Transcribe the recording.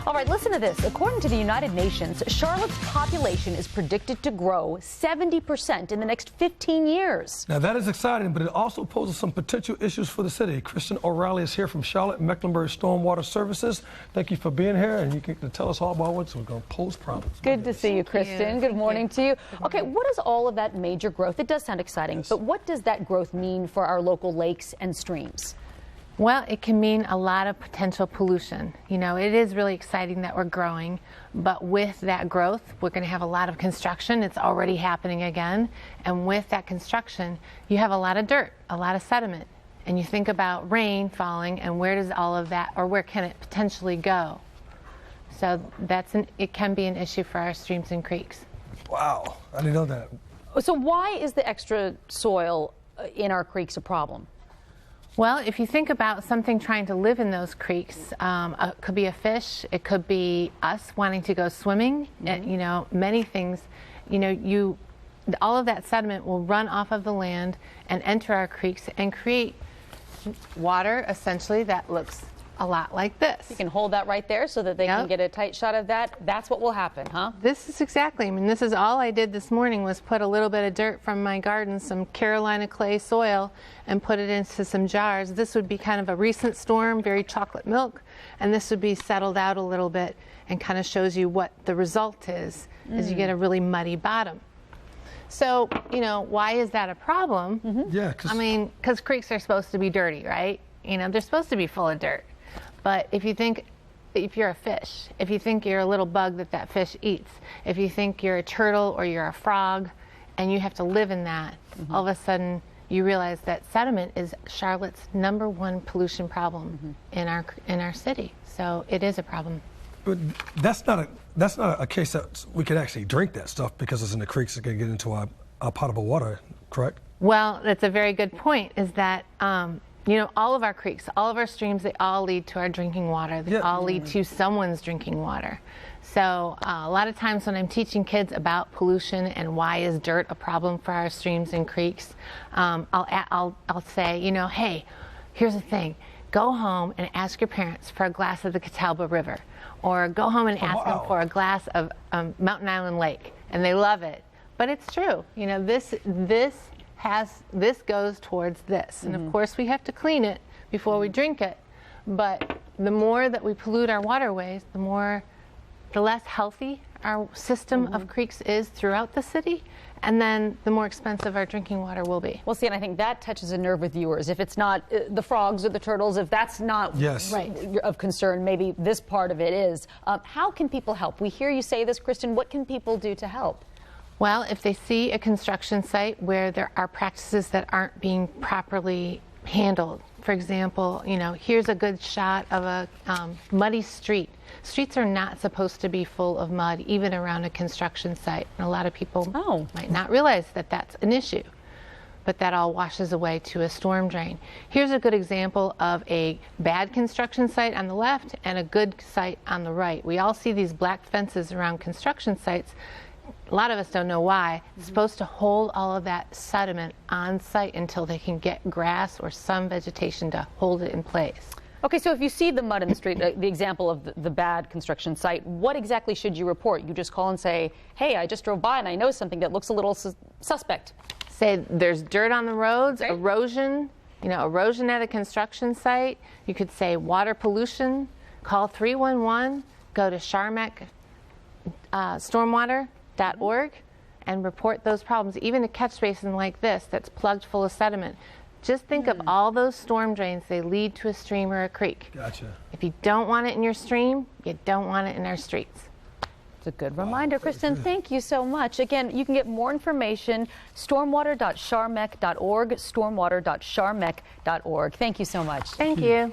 All right, listen to this. According to the United Nations, Charlotte's population is predicted to grow 70% in the next 15 years. Now, that is exciting, but it also poses some potential issues for the city. Kristen O'Reilly is here from Charlotte-Mecklenburg Stormwater Services. Thank you for being here, and you can tell us all about what's going to pose problems. Good to see you, Kristen. Good morning to you. Okay, what is all of that major growth? It does sound exciting, but what does that growth mean for our local lakes and streams? Well, it can mean a lot of potential pollution. You know, it is really exciting that we're growing, but with that growth, we're going to have a lot of construction. It's already happening again. And with that construction, you have a lot of dirt, a lot of sediment. And you think about rain falling, and where does all of that, or where can it potentially go? So it can be an issue for our streams and creeks. Wow, I didn't know that. So why is the extra soil in our creeks a problem? Well, if you think about something trying to live in those creeks, it could be a fish, it could be us wanting to go swimming, you know, many things. You know, all of that sediment will run off of the land and enter our creeks and create water, essentially, that looks a lot like this. You can hold that right there so that they can get a tight shot of that. That's what will happen, huh? This is exactly, I mean, this is all I did this morning was put a little bit of dirt from my garden, some Carolina clay soil, and put it into some jars. This would be kind of a recent storm, very chocolate milk, and this would be settled out a little bit and kind of shows you what the result is you get a really muddy bottom. So, you know, why is that a problem? Yeah, I mean, because creeks are supposed to be dirty, right? You know, they're supposed to be full of dirt. But if you're a fish, if you think you're a little bug that fish eats, if you think you're a turtle or you're a frog and you have to live in that, all of a sudden you realize that sediment is Charlotte's #1 pollution problem in our city. So it is a problem. But that's not a case that we could actually drink that stuff because it's in the creeks. It can get into our potable water, correct? Well, that's a very good point, is that you know, all of our creeks, all of our streams, they all lead to our drinking water. They all lead to someone's drinking water. So a lot of times when I'm teaching kids about pollution and why is dirt a problem for our streams and creeks, I'll say, you know, hey, here's the thing. Go home and ask your parents for a glass of the Catawba River. Or go home and ask them for a glass of Mountain Island Lake. And they love it. But it's true. You know, this goes towards this. And of course we have to clean it before we drink it. But the more that we pollute our waterways, the less healthy our system of creeks is throughout the city, and then the more expensive our drinking water will be. Well, see, and I think that touches a nerve with viewers. If it's not the frogs or the turtles, if that's not of concern, maybe this part of it is. How can people help? We hear you say this, Kristen. What can people do to help? Well, if they see a construction site where there are practices that aren't being properly handled, for example, you know, here's a good shot of a muddy street. Streets are not supposed to be full of mud, even around a construction site. And a lot of people might not realize that that's an issue, but that all washes away to a storm drain. Here's a good example of a bad construction site on the left and a good site on the right. We all see these black fences around construction sites. A lot of us don't know why. It's supposed to hold all of that sediment on site until they can get grass or some vegetation to hold it in place. Okay, so if you see the mud in the street, the example of the bad construction site, what exactly should you report? You just call and say, hey, I just drove by and I know something that looks a little suspect. Say there's dirt on the roads, erosion, you know, erosion at a construction site. You could say water pollution, call 311, go to Charlotte-Mecklenburg stormwater.org and report those problems. Even a catch basin like this that's plugged full of sediment. Just think of all those storm drains. They lead to a stream or a creek. Gotcha. If you don't want it in your stream, you don't want it in our streets. It's a good reminder, Kristen. Thank you so much. Again, you can get more information, stormwater.charmec.org, stormwater.charmec.org. Thank you so much. Thank you.